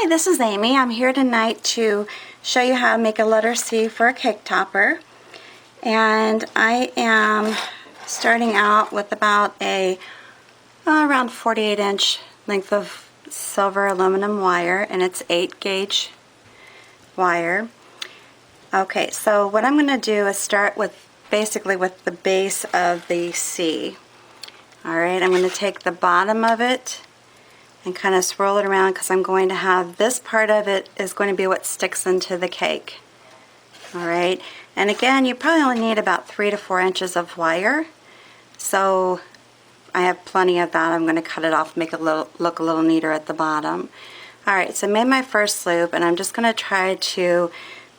Hi, this is Amy. I'm here tonight to show you how to make a letter C for a cake topper. And I am starting out with about a around 48-inch length of silver aluminum wire, and it's 8-gauge wire. Okay, so what I'm going to do is start with basically with the base of the C. Alright, I'm going to take the bottom of it and kind of swirl it around because I'm going to have this part of it is going to be what sticks into the cake. Alright, and again, you probably only need about 3 to 4 inches of wire, so I have plenty of that. I'm going to cut it off, make it look a little neater at the bottom. Alright, so I made my first loop, and I'm just going to try to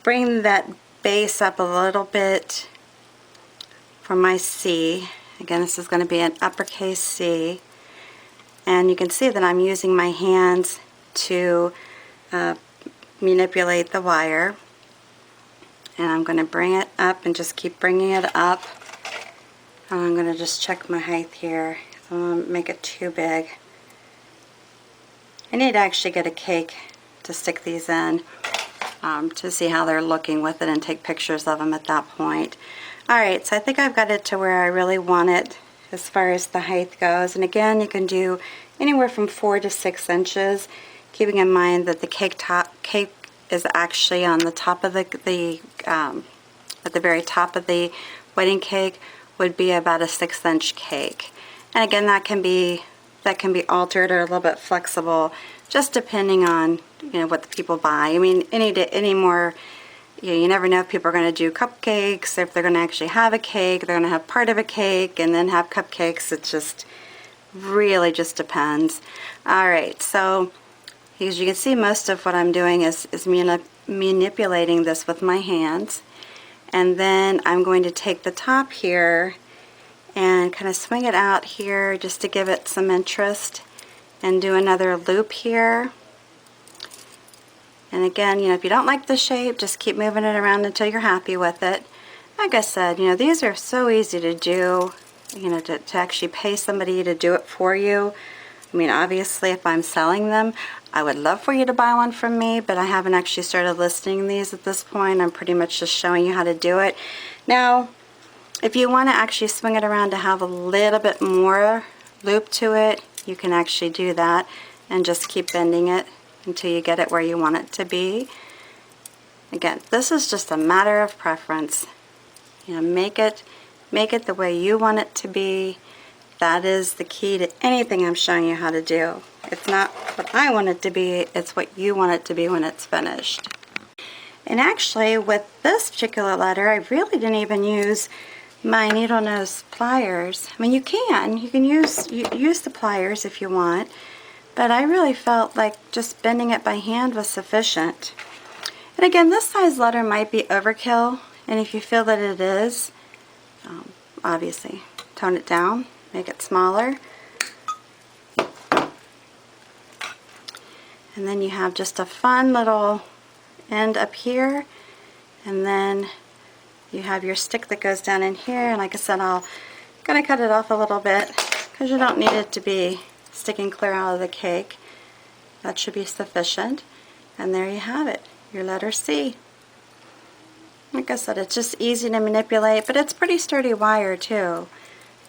bring that base up a little bit for my C. Again, this is going to be an uppercase C. And you can see that I'm using my hands to manipulate the wire. And I'm going to bring it up and just keep bringing it up. And I'm going to just check my height here. I don't want to make it too big. I need to actually get a cake to stick these in to see how they're looking with it and take pictures of them at that point. Alright, so I think I've got it to where I really want it as far as the height goes, and again, you can do anywhere from 4 to 6 inches, keeping in mind that the cake is actually on the top of at the very top of the wedding cake would be about a 6-inch cake. And again, that can be altered or a little bit flexible, just depending on what the people buy. I mean, any more. You never know if people are going to do cupcakes, if they're going to actually have a cake, they're going to have part of a cake and then have cupcakes. It just really just depends. Alright, so as you can see, most of what I'm doing is manipulating this with my hands. And then I'm going to take the top here and kind of swing it out here just to give it some interest and do another loop here. And again, if you don't like the shape, just keep moving it around until you're happy with it. Like I said, these are so easy to do, to actually pay somebody to do it for you. I mean, obviously, if I'm selling them, I would love for you to buy one from me, but I haven't actually started listing these at this point. I'm pretty much just showing you how to do it. Now, if you want to actually swing it around to have a little bit more loop to it, you can actually do that and just keep bending it until you get it where you want it to be. Again, this is just a matter of preference. Make it the way you want it to be. That is the key to anything I'm showing you how to do. It's not what I want it to be, it's what you want it to be when it's finished. And actually, with this particular letter, I really didn't even use my needle nose pliers. I mean, you can use the pliers if you want, but I really felt like just bending it by hand was sufficient. And again, this size letter might be overkill, and if you feel that it is, obviously tone it down, make it smaller. And then you have just a fun little end up here, and then you have your stick that goes down in here. And like I said, I'm going to cut it off a little bit because you don't need it to be sticking clear out of the cake. That should be sufficient. And there you have it, your letter C. Like I said, it's just easy to manipulate, but it's pretty sturdy wire too.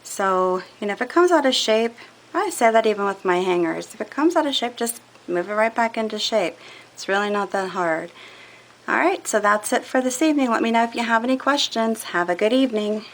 So, if it comes out of shape, I say that even with my hangers, if it comes out of shape, just move it right back into shape. It's really not that hard. Alright, so that's it for this evening. Let me know if you have any questions. Have a good evening.